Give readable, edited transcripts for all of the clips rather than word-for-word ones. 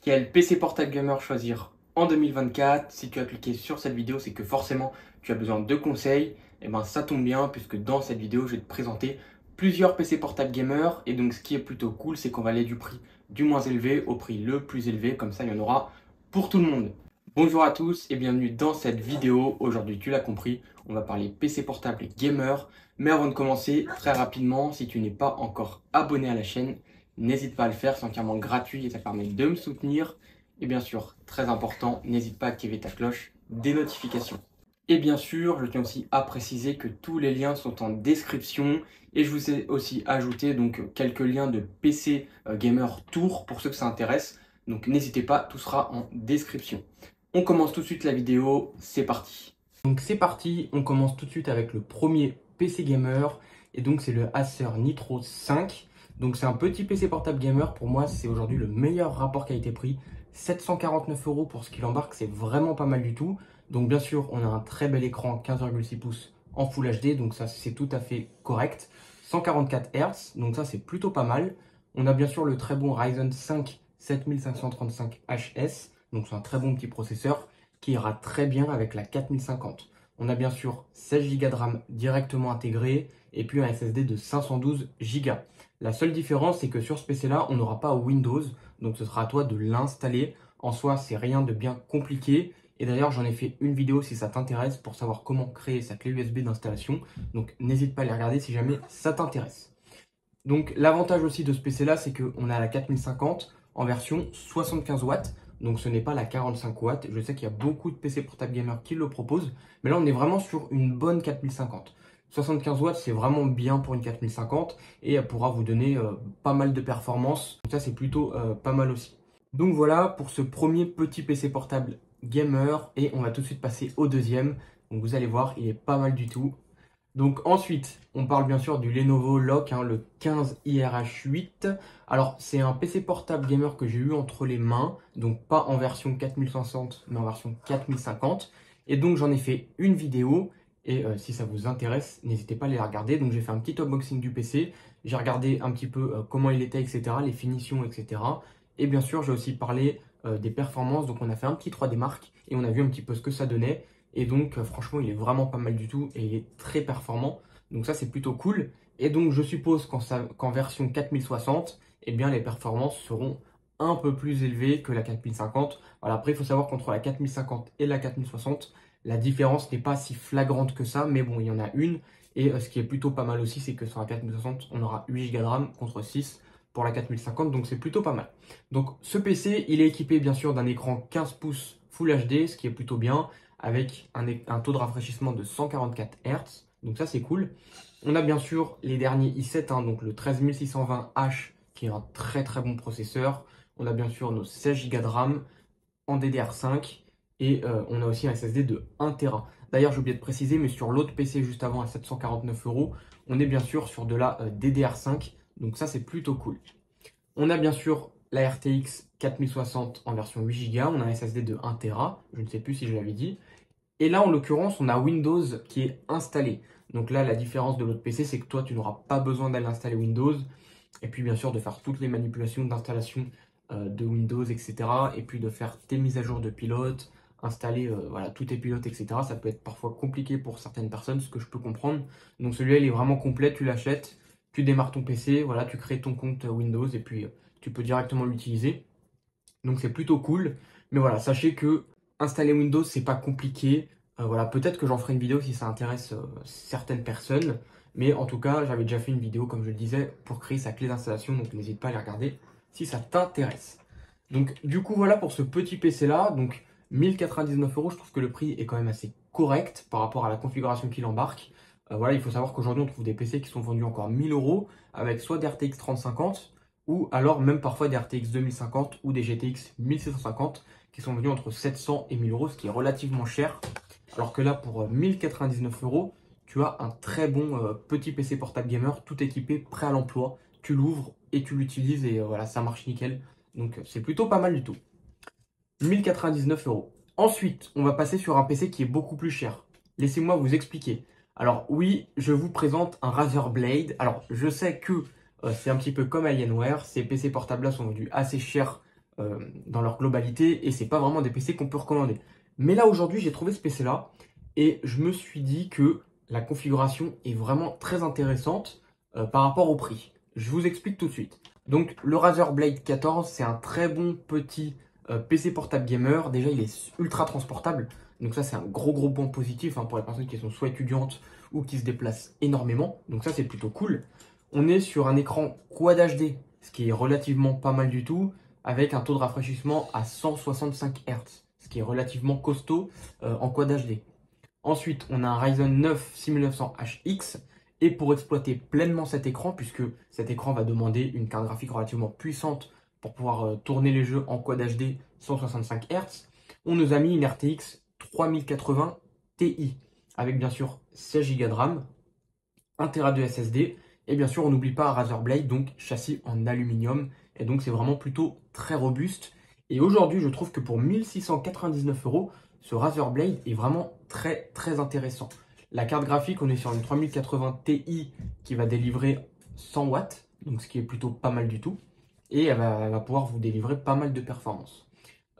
Quel PC portable gamer choisir en 2024? Si tu as cliqué sur cette vidéo, c'est que forcément tu as besoin de conseils. Et ben ça tombe bien puisque dans cette vidéo, je vais te présenter plusieurs PC portable gamer. Et donc ce qui est plutôt cool, c'est qu'on va aller du prix du moins élevé au prix le plus élevé. Comme ça, il y en aura pour tout le monde. Bonjour à tous et bienvenue dans cette vidéo. Aujourd'hui, tu l'as compris, on va parler PC portable et gamer. Mais avant de commencer, très rapidement, si tu n'es pas encore abonné à la chaîne, n'hésite pas à le faire, c'est entièrement gratuit et ça permet de me soutenir. Et bien sûr, très important, n'hésite pas à activer ta cloche des notifications. Et bien sûr, je tiens aussi à préciser que tous les liens sont en description et je vous ai aussi ajouté donc quelques liens de PC Gamer Tour pour ceux que ça intéresse. Donc n'hésitez pas, tout sera en description. On commence tout de suite la vidéo, c'est parti. Donc c'est parti, on commence tout de suite avec le premier PC Gamer et donc c'est le Acer Nitro 5. Donc c'est un petit PC portable gamer, pour moi c'est aujourd'hui le meilleur rapport qualité-prix. 749 € pour ce qu'il embarque, c'est vraiment pas mal du tout. Donc bien sûr, on a un très bel écran 15,6 pouces en Full HD, donc ça c'est tout à fait correct. 144 Hz, donc ça c'est plutôt pas mal. On a bien sûr le très bon Ryzen 5 7535HS, donc c'est un très bon petit processeur qui ira très bien avec la 4050. On a bien sûr 16 Go de RAM directement intégré et puis un SSD de 512 Go. La seule différence, c'est que sur ce PC-là, on n'aura pas Windows, donc ce sera à toi de l'installer. En soi, c'est rien de bien compliqué. Et d'ailleurs, j'en ai fait une vidéo si ça t'intéresse pour savoir comment créer sa clé USB d'installation. Donc n'hésite pas à les regarder si jamais ça t'intéresse. Donc l'avantage aussi de ce PC-là, c'est qu'on a la 4050 en version 75 watts. Donc ce n'est pas la 45 watts. Je sais qu'il y a beaucoup de PC portable gamer qui le proposent. Mais là, on est vraiment sur une bonne 4050. 75 watts, c'est vraiment bien pour une 4050 et elle pourra vous donner pas mal de performance. Donc ça, c'est plutôt pas mal aussi. Donc voilà pour ce premier petit PC portable gamer et on va tout de suite passer au deuxième. Donc vous allez voir, il est pas mal du tout. Donc ensuite, on parle bien sûr du Lenovo Lock, le 15 IRH8. Alors c'est un PC portable gamer que j'ai eu entre les mains, donc pas en version 4060 mais en version 4050. Et donc j'en ai fait une vidéo et si ça vous intéresse, n'hésitez pas à les regarder. Donc j'ai fait un petit unboxing du PC, j'ai regardé un petit peu comment il était, etc., les finitions, etc. Et bien sûr, j'ai aussi parlé des performances, donc on a fait un petit 3D Mark et on a vu un petit peu ce que ça donnait. Et donc, franchement, il est vraiment pas mal du tout et il est très performant. Donc ça, c'est plutôt cool. Et donc, je suppose qu'en version 4060, eh bien, les performances seront un peu plus élevées que la 4050. Voilà, après, il faut savoir qu'entre la 4050 et la 4060, la différence n'est pas si flagrante que ça. Mais bon, il y en a une. Et ce qui est plutôt pas mal aussi, c'est que sur la 4060, on aura 8 Go de RAM contre 6 pour la 4050. Donc, c'est plutôt pas mal. Donc, ce PC, il est équipé, bien sûr, d'un écran 15 pouces Full HD, ce qui est plutôt bien, avec un taux de rafraîchissement de 144 Hz. Donc ça, c'est cool. On a bien sûr les derniers i7, donc le 13620H, qui est un très très bon processeur. On a bien sûr nos 16 Go de RAM en DDR5. Et on a aussi un SSD de 1 Tera. D'ailleurs, j'ai oublié de préciser, mais sur l'autre PC juste avant à 749 €, on est bien sûr sur de la DDR5. Donc ça, c'est plutôt cool. On a bien sûr la RTX 4060 en version 8 Go. On a un SSD de 1 Tera. Je ne sais plus si je l'avais dit. Et là, en l'occurrence, on a Windows qui est installé. Donc là, la différence de l'autre PC, c'est que toi, tu n'auras pas besoin d'aller installer Windows. Et puis, bien sûr, de faire toutes les manipulations d'installation de Windows, etc. Et puis de faire tes mises à jour de pilote, installer voilà, tous tes pilotes, etc. Ça peut être parfois compliqué pour certaines personnes, ce que je peux comprendre. Donc celui-là, il est vraiment complet. Tu l'achètes, tu démarres ton PC, voilà, tu crées ton compte Windows et puis tu peux directement l'utiliser. Donc c'est plutôt cool. Mais voilà, sachez que installer Windows, c'est pas compliqué. Voilà, peut-être que j'en ferai une vidéo si ça intéresse certaines personnes. Mais en tout cas, j'avais déjà fait une vidéo, comme je le disais, pour créer sa clé d'installation. Donc n'hésite pas à les regarder si ça t'intéresse. Donc du coup, voilà pour ce petit PC là. Donc 1099 €, je trouve que le prix est quand même assez correct par rapport à la configuration qu'il embarque. Voilà, il faut savoir qu'aujourd'hui, on trouve des PC qui sont vendus encore 1000 € avec soit des RTX 3050 ou alors même parfois des RTX 2050 ou des GTX 1650 qui sont venus entre 700 et 1000 €, ce qui est relativement cher. Alors que là, pour 1099 €, tu as un très bon petit PC portable gamer, tout équipé, prêt à l'emploi. Tu l'ouvres et tu l'utilises et voilà, ça marche nickel. Donc c'est plutôt pas mal du tout. 1099 €. Ensuite, on va passer sur un PC qui est beaucoup plus cher. Laissez-moi vous expliquer. Alors oui, je vous présente un Razer Blade. Alors je sais que c'est un petit peu comme Alienware. Ces PC portables-là sont vendus assez cher dans leur globalité et c'est pas vraiment des PC qu'on peut recommander. Mais là aujourd'hui j'ai trouvé ce PC là et je me suis dit que la configuration est vraiment très intéressante par rapport au prix. Je vous explique tout de suite. Donc le Razer Blade 14 c'est un très bon petit PC portable gamer. Déjà il est ultra transportable. Donc ça c'est un gros point positif hein, pour les personnes qui sont soit étudiantes ou qui se déplacent énormément. Donc ça c'est plutôt cool. On est sur un écran Quad HD, ce qui est relativement pas mal du tout, avec un taux de rafraîchissement à 165 Hz, ce qui est relativement costaud en Quad HD. Ensuite, on a un Ryzen 9 6900HX, et pour exploiter pleinement cet écran, puisque cet écran va demander une carte graphique relativement puissante pour pouvoir tourner les jeux en Quad HD 165 Hz, on nous a mis une RTX 3080 Ti, avec bien sûr 16 Go de RAM, 1 Tera de SSD, et bien sûr on n'oublie pas Razer Blade, donc châssis en aluminium, et donc c'est vraiment plutôt très robuste. Et aujourd'hui je trouve que pour 1699 €, ce Razer Blade est vraiment très intéressant. La carte graphique, on est sur une 3080 Ti qui va délivrer 100 watts, donc ce qui est plutôt pas mal du tout, et elle va pouvoir vous délivrer pas mal de performance.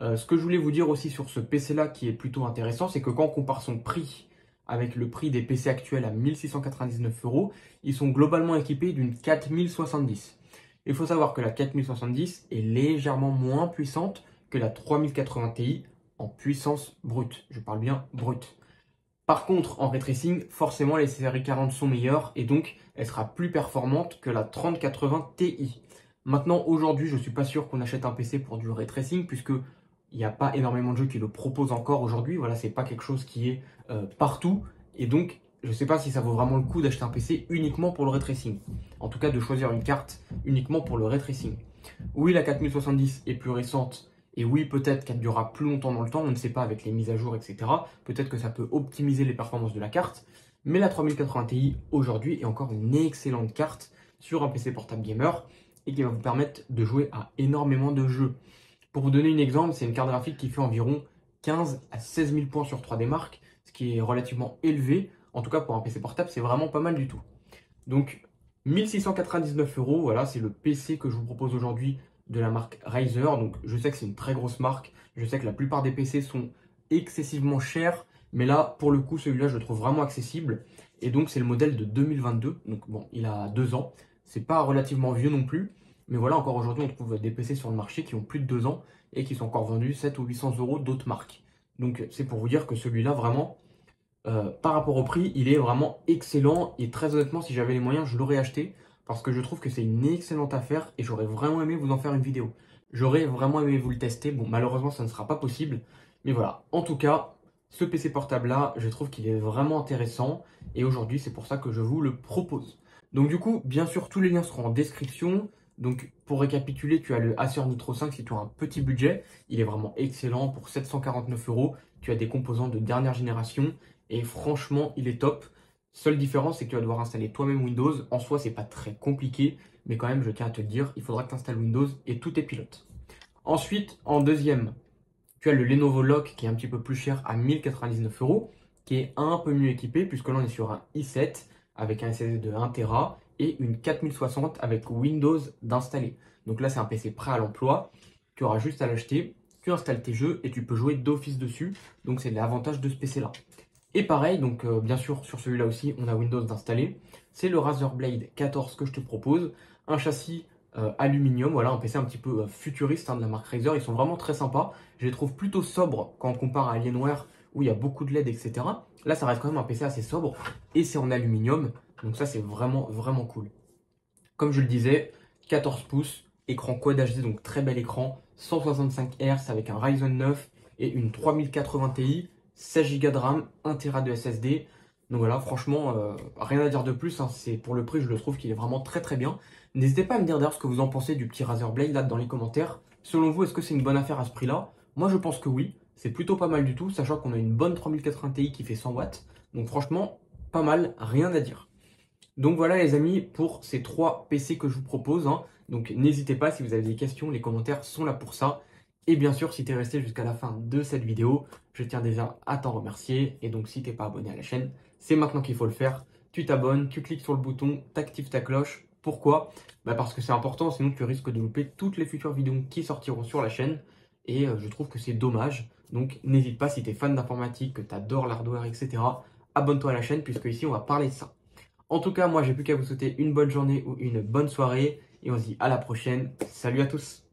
Ce que je voulais vous dire aussi sur ce PC là qui est plutôt intéressant, c'est que quand on compare son prix avec le prix des PC actuels à 1699 €, ils sont globalement équipés d'une 4070. Il faut savoir que la 4070 est légèrement moins puissante que la 3080 Ti en puissance brute. Je parle bien brute. Par contre, en ray tracing, forcément les séries 40 sont meilleures et donc elle sera plus performante que la 3080 Ti. Maintenant, aujourd'hui, je ne suis pas sûr qu'on achète un PC pour du ray tracing puisque il n'y a pas énormément de jeux qui le proposent encore aujourd'hui. Voilà, c'est pas quelque chose qui est partout. Et donc, je ne sais pas si ça vaut vraiment le coup d'acheter un PC uniquement pour le ray tracing. En tout cas, de choisir une carte uniquement pour le ray tracing. Oui, la 4070 est plus récente. Et oui, peut-être qu'elle durera plus longtemps dans le temps. On ne sait pas avec les mises à jour, etc. Peut-être que ça peut optimiser les performances de la carte. Mais la 3080 Ti, aujourd'hui, est encore une excellente carte sur un PC portable gamer et qui va vous permettre de jouer à énormément de jeux. Pour vous donner un exemple, c'est une carte graphique qui fait environ 15 à 16 000 points sur 3D Mark, ce qui est relativement élevé. En tout cas, pour un PC portable, c'est vraiment pas mal du tout. Donc, 1699 €, voilà, c'est le PC que je vous propose aujourd'hui de la marque Razer. Donc, je sais que c'est une très grosse marque. Je sais que la plupart des PC sont excessivement chers. Mais là, pour le coup, celui-là, je le trouve vraiment accessible. Et donc, c'est le modèle de 2022. Donc, bon, il a 2 ans. C'est pas relativement vieux non plus. Mais voilà, encore aujourd'hui, on trouve des PC sur le marché qui ont plus de 2 ans et qui sont encore vendus 700 ou 800 € d'autres marques. Donc, c'est pour vous dire que celui-là, vraiment, par rapport au prix, il est vraiment excellent. Et très honnêtement, si j'avais les moyens, je l'aurais acheté parce que je trouve que c'est une excellente affaire et j'aurais vraiment aimé vous en faire une vidéo. J'aurais vraiment aimé vous le tester. Bon, malheureusement, ça ne sera pas possible. Mais voilà, en tout cas, ce PC portable-là, je trouve qu'il est vraiment intéressant. Et aujourd'hui, c'est pour ça que je vous le propose. Donc du coup, bien sûr, tous les liens seront en description. Donc pour récapituler, tu as le Acer Nitro 5 si tu as un petit budget. Il est vraiment excellent pour 749 €. Tu as des composants de dernière génération. Et franchement, il est top. Seule différence, c'est que tu vas devoir installer toi-même Windows. En soi, c'est pas très compliqué. Mais quand même, je tiens à te le dire, il faudra que tu installes Windows et tout est pilote. Ensuite, en deuxième, tu as le Lenovo Lock qui est un petit peu plus cher à 1099 €, qui est un peu mieux équipé puisque là on est sur un i7 avec un SSD de 1 Tera et une 4060 avec Windows d'installer. Donc là c'est un PC prêt à l'emploi, tu auras juste à l'acheter, tu installes tes jeux et tu peux jouer d'office dessus. Donc c'est l'avantage de ce PC là. Et pareil, donc bien sûr sur celui-là aussi on a Windows d'installer. C'est le Razer Blade 14 que je te propose, un châssis aluminium, voilà, un PC un petit peu futuriste hein, de la marque Razer. Ils sont vraiment très sympas. Je les trouve plutôt sobres quand on compare à Alienware où il y a beaucoup de LED, etc. Là, ça reste quand même un PC assez sobre et c'est en aluminium. Donc ça, c'est vraiment cool. Comme je le disais, 14 pouces, écran Quad HD, donc très bel écran, 165 Hz avec un Ryzen 9 et une 3080 Ti, 16 Go de RAM, 1 Tera de SSD. Donc voilà, franchement, rien à dire de plus. Hein, c'est pour le prix, je le trouve qu'il est vraiment très bien. N'hésitez pas à me dire d'ailleurs ce que vous en pensez du petit Razer Blade là dans les commentaires. Selon vous, est-ce que c'est une bonne affaire à ce prix-là? Moi, je pense que oui. C'est plutôt pas mal du tout, sachant qu'on a une bonne 3080 Ti qui fait 100 watts. Donc franchement, pas mal, rien à dire. Donc voilà les amis pour ces 3 PC que je vous propose. Hein. Donc n'hésitez pas si vous avez des questions, les commentaires sont là pour ça. Et bien sûr, si tu es resté jusqu'à la fin de cette vidéo, je tiens déjà à t'en remercier. Et donc si tu n'es pas abonné à la chaîne, c'est maintenant qu'il faut le faire. Tu t'abonnes, tu cliques sur le bouton, tu actives ta cloche Pourquoi? Parce que c'est important, sinon tu risques de louper toutes les futures vidéos qui sortiront sur la chaîne. Et je trouve que c'est dommage. Donc n'hésite pas, si tu es fan d'informatique, que tu adores l'hardware, etc., abonne-toi à la chaîne, puisque ici on va parler de ça. En tout cas, moi j'ai plus qu'à vous souhaiter une bonne journée ou une bonne soirée. Et on se dit à la prochaine. Salut à tous!